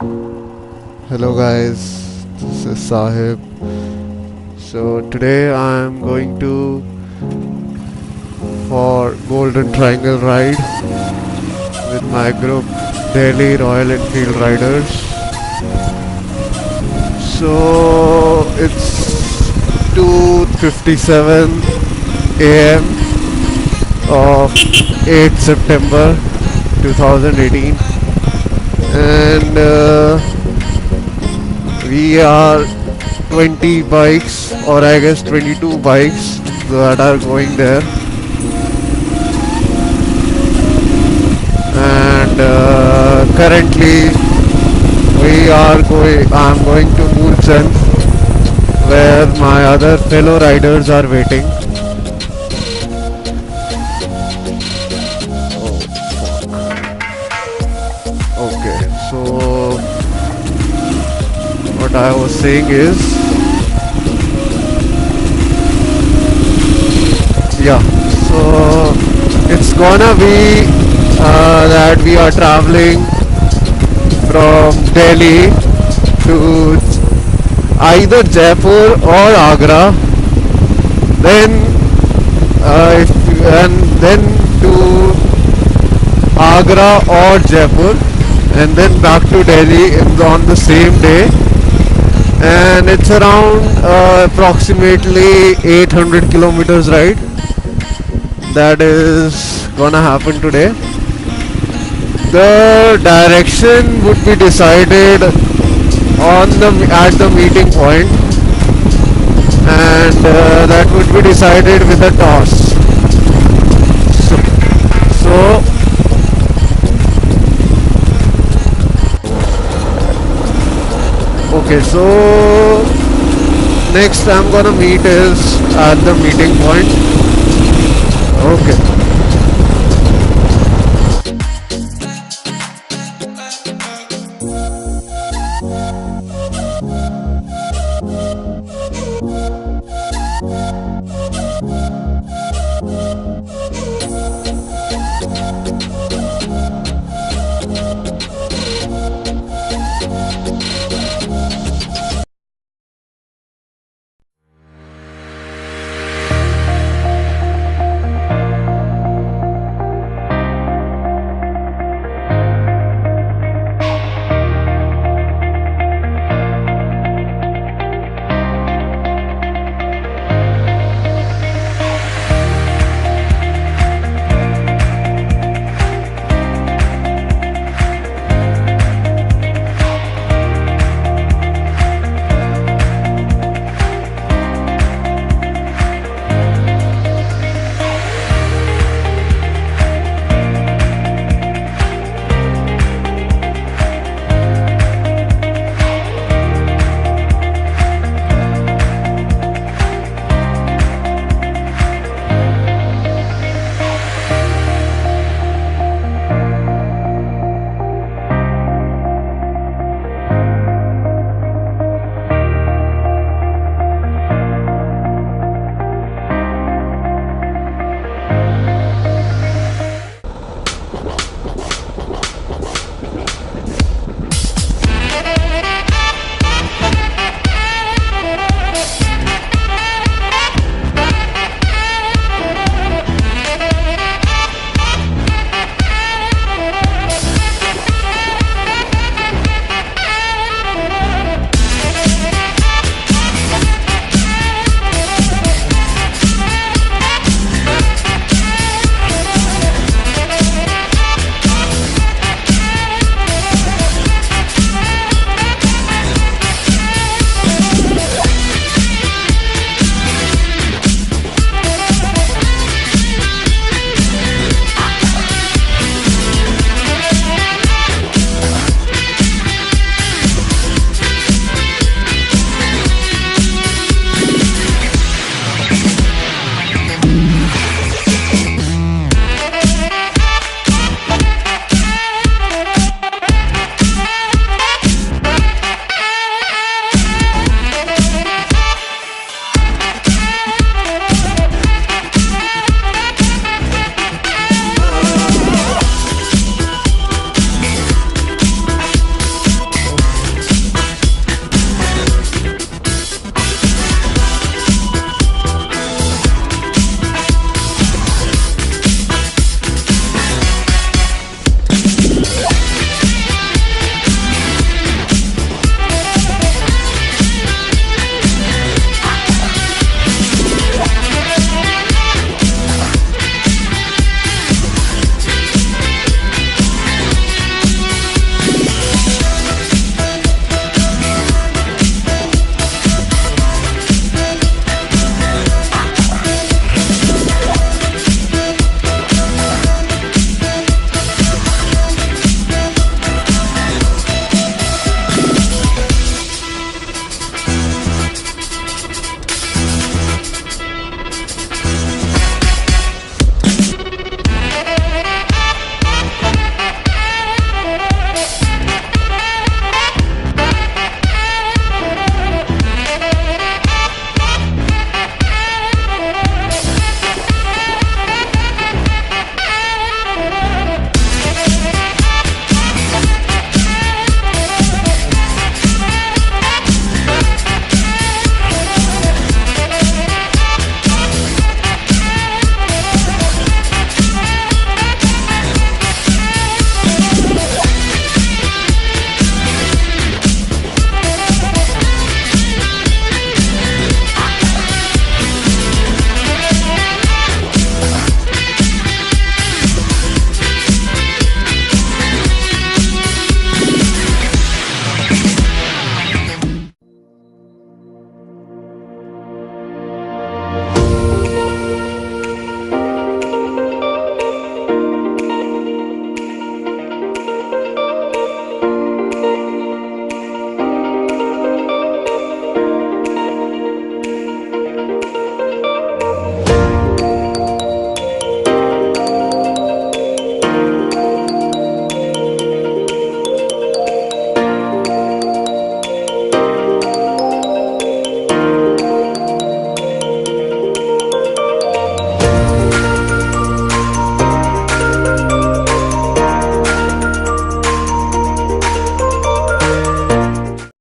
Hello guys, this is Sahib. So today I am going to for Golden Triangle ride with my group Delhi Royal Enfield Riders. So it's 2:57 a.m. of 8th September 2018 and we are 20 bikes, or I guess 22 bikes that are going there, and currently I'm going to Mulsan where my other fellow riders are waiting. Okay, so what I was saying is, yeah, so it's gonna be that we are traveling from Delhi to either Jaipur or Agra, then and then to Agra or Jaipur, and then back to Delhi on the same day. And it's around approximately 800 kilometers ride that is gonna happen today. The direction would be decided at the meeting point, and that would be decided with a toss. So okay, so next I'm gonna meet is at the meeting point. Okay.